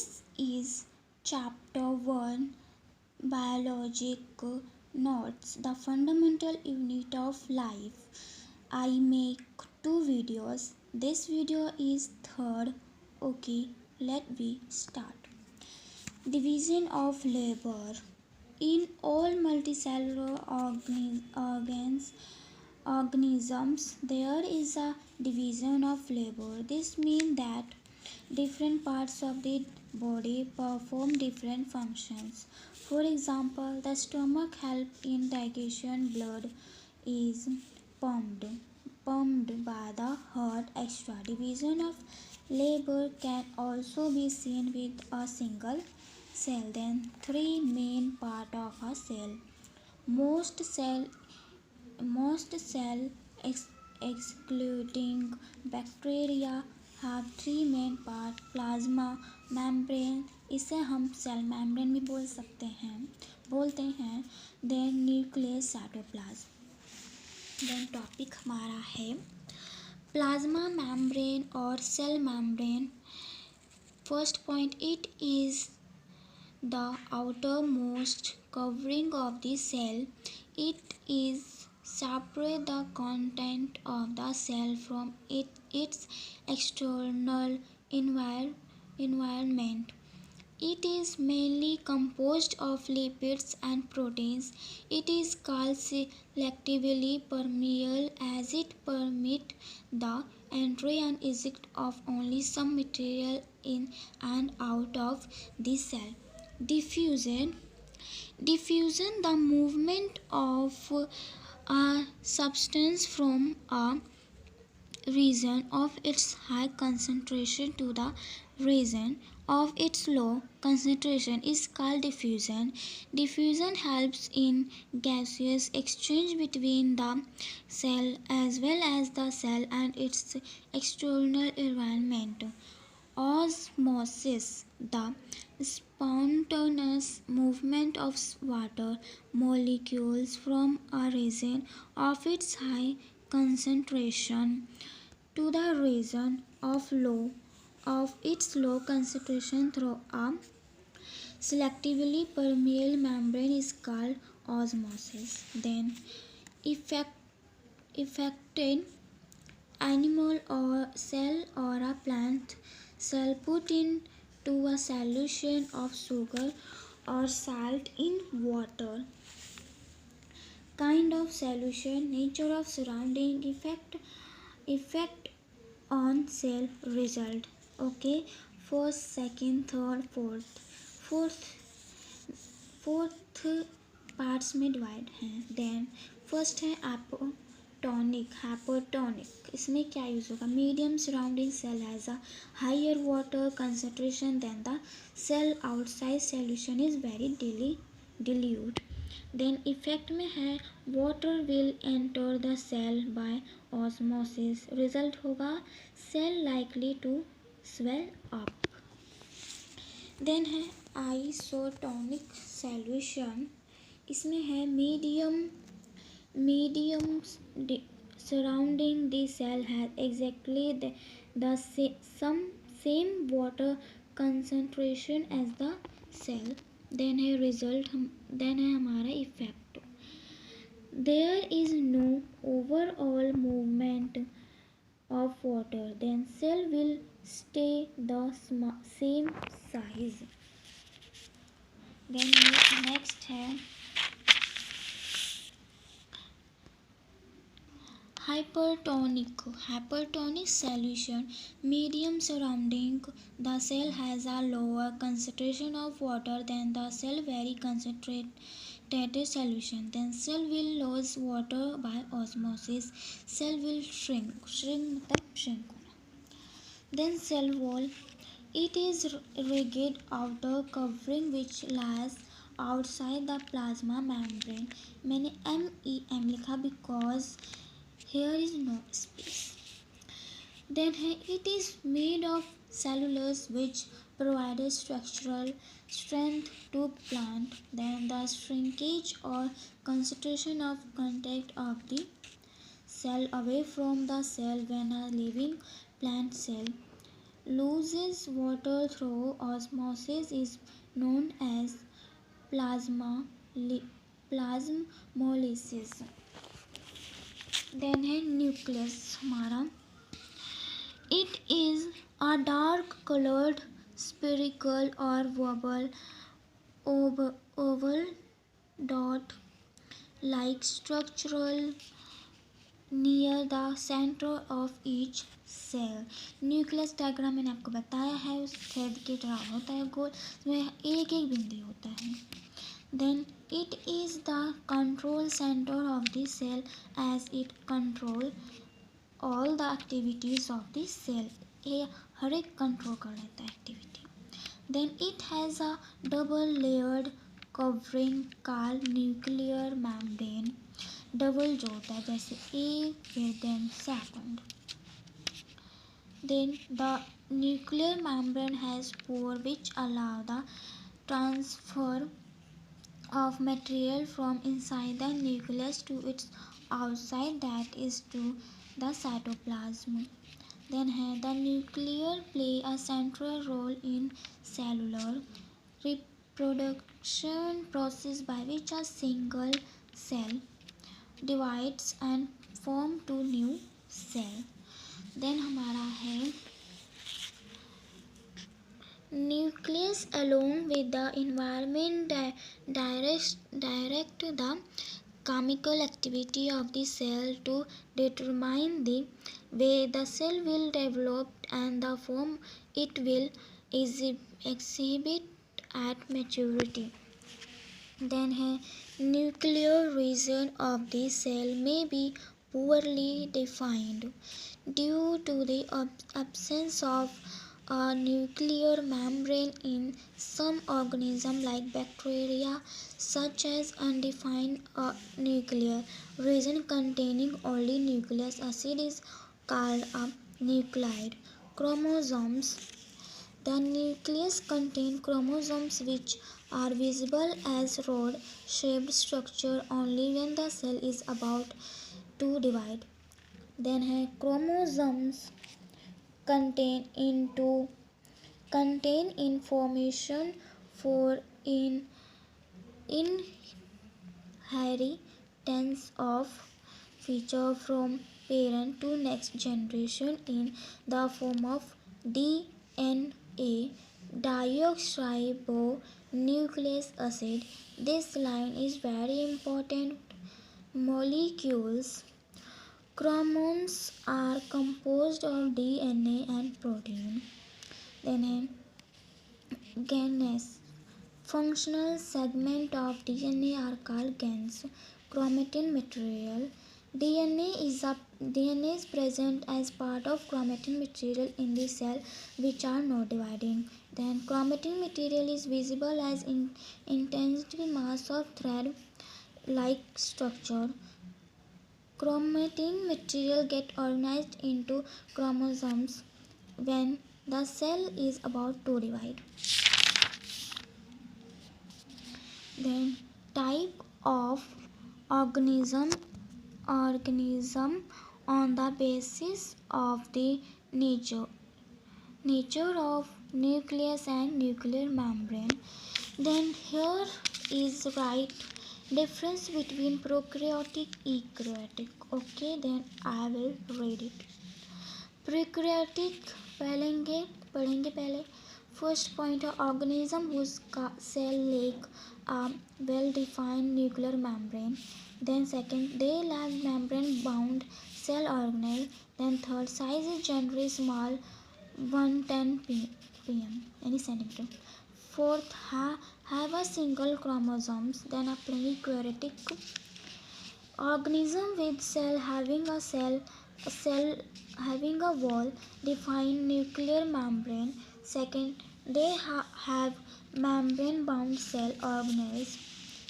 This is chapter 1, Biologic Notes, the fundamental unit of life. I make two videos. This video is third. Okay, let me start. Division of labor. In all multicellular organisms, there is a division of labor. This means that different parts of the body perform different functions. For example, the stomach helps in digestion, blood is pumped, pumped by the heart. Extra division of labor can also be seen with a single cell. Then three main parts of a cell. Most cell excluding bacteria have three main parts. Plasma membrane, इसे हम cell membrane भी बोलते हैं then nucleus cytoplasm. Then topic हमारा है plasma membrane और cell membrane. First point, it is the outermost covering of the cell. It is separate the content of the cell from its external environment. It is mainly composed of lipids and proteins. It is called selectively permeable as it permits the entry and exit of only some material in and out of the cell. Diffusion, the movement of a substance from a region of its high concentration to the region of its low concentration is called diffusion. Diffusion helps in gaseous exchange between the cell as well as the cell and its external environment. Osmosis, the spontaneous movement of water molecules from a region of its high concentration to the region of its low concentration through a selectively permeable membrane is called osmosis. Then affected animal or cell or a plant cell put into a solution of sugar or salt in water. Kind of solution, nature of surrounding, effect on cell result. Okay, first, second, third, fourth parts में divide हैं. Then first है hypotonic. इसमें क्या use होगा? Medium surrounding cell has a higher water concentration than the cell outside solution is very dilute. Then effect में है water will enter the cell by osmosis. Result होगा cell likely to swell up. Then है isotonic solution. इसमें है medium surrounding the cell has exactly the same water concentration as the cell. then है हमारा effect. there is no overall movement of water, then cell will stay the same size. then next है hypertonic solution. Medium surrounding the cell has a lower concentration of water than the cell very concentrated solution. Then cell will lose water by osmosis. Cell will shrink मतलब shrink होना. Then cell wall, it is rigid outer covering which lies outside the plasma membrane. मैंने MEM लिखा because here is no space. Then it is made of cellulose which provides structural strength to plant. Then the shrinkage or concentration of contact of the cell away from the cell when a living plant cell loses water through osmosis is known as plasmolysis. Then है nucleus हमारा. It is a dark colored spherical or oval dot like structural near the center of each cell. Nucleus diagram मैंने आपको बताया है, उस छेद की तरह होता है गोल, इसमें एक एक बिंदु होता है. Then it is the control center of the cell as it control all the activities of the cell. ये हर एक कंट्रोल कर लेता है activity. Then it has a double layered covering called nuclear membrane. Double जो होता है जैसे A फिर then second. Then the nuclear membrane has pore which allow the transfer of material from inside the nucleus to its outside, that is to the cytoplasm. Then the nucleus play a central role in cellular reproduction process by which a single cell divides and form two new cell. Then हमारा है nucleus along with the environment direct the chemical activity of the cell to determine the way the cell will develop and the form it will exhibit at maturity. Then nuclear region of the cell may be poorly defined due to the absence of a nuclear membrane in some organisms like bacteria, such as undefined nuclear region containing only nucleic acid is called a nucleide. Chromosomes. The nucleus contains chromosomes which are visible as rod-shaped structure only when the cell is about to divide. Then chromosomes contain information for inheritance of feature from parent to next generation in the form of DNA, deoxyribonucleic acid. This line is very important. Molecules. Chromosomes are composed of DNA and protein. Then gains. Functional segments of DNA are called gains. Chromatin material. DNA is present as part of chromatin material in the cell which are not dividing. Then chromatin material is visible as intensity mass of thread like structure. Chromatin material get organized into chromosomes when the cell is about to divide. Then type of organism on the basis of the nature of nucleus and nuclear membrane. Then here is right difference between prokaryotic eukaryotic. Okay, then I will read it. Prokaryotic पढ़ेंगे पहले. First point, organism whose cell lack a well-defined nuclear membrane. Then second, they lack membrane-bound cell organelle. Then third, size is generally small, 110 pm, any centimeter. Fourth, have a single chromosomes. Then a prokaryotic organism with cell having a wall-defined nuclear membrane. Second, they have membrane-bound cell organelles.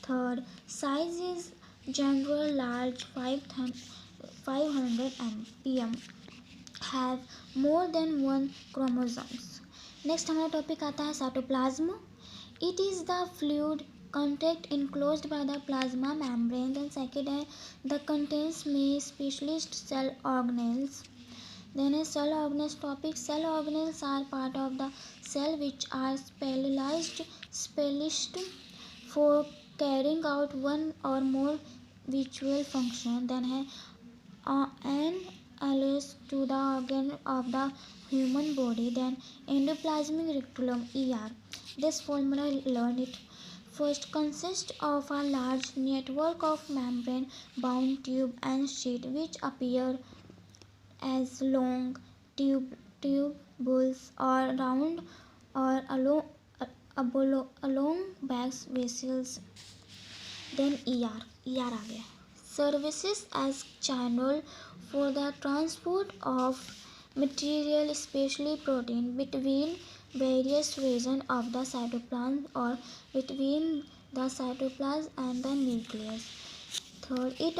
Third, size is general large, 500 pm. Have more than one chromosomes. Next हमारा topic आता है cytoplasm. It is the fluid contact enclosed by the plasma membrane. Then second है the contains many specialist cell organelles. Then a cell organelles topic. Cell organelles are part of the cell which are specialized for carrying out one or more visual function. Then है an alludes to the organ of the human body. Then endoplasmic reticulum ER. This formula learned it first consists of a large network of membrane bound tube and sheet which appear as long tubules or round or along back vessels. Then ER आ गया. Services as channel for the transport of material, especially protein, between various regions of the cytoplasm or between the cytoplasm and the nucleus. Third, it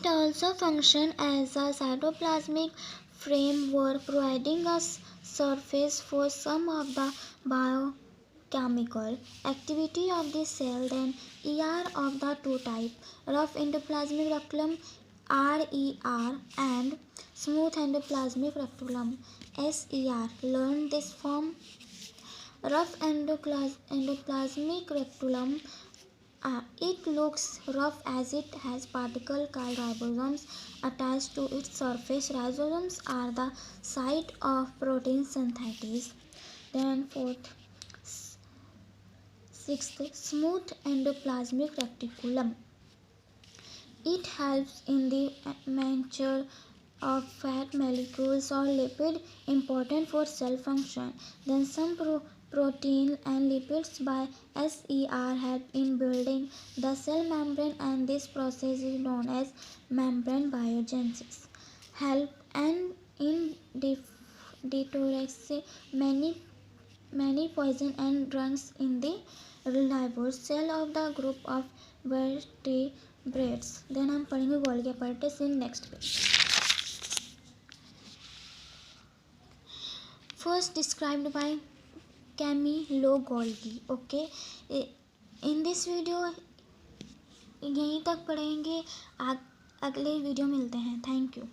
also functions as a cytoplasmic framework, providing a surface for some of the biochemical activity of the cell. Then ER of the two types, rough endoplasmic reticulum RER and smooth endoplasmic reticulum SER. Learn this form. Rough endoplasmic reticulum. It looks rough as it has particles called ribosomes attached to its surface. Ribosomes are the site of protein synthesis. Then sixth, smooth endoplasmic reticulum. It helps in the management of fat molecules or lipid important for cell function. Then some protein and lipids by SER help in building the cell membrane, and this process is known as membrane biogenesis. Help and in detoxifying many poison and drugs in the liver cell of the group of vertebrates. Then हम पढ़ेंगे Golgi apparatus in next page. First described by Camillo Golgi. Okay, in this video यहीं तक पढ़ेंगे. अगले video मिलते हैं. Thank you.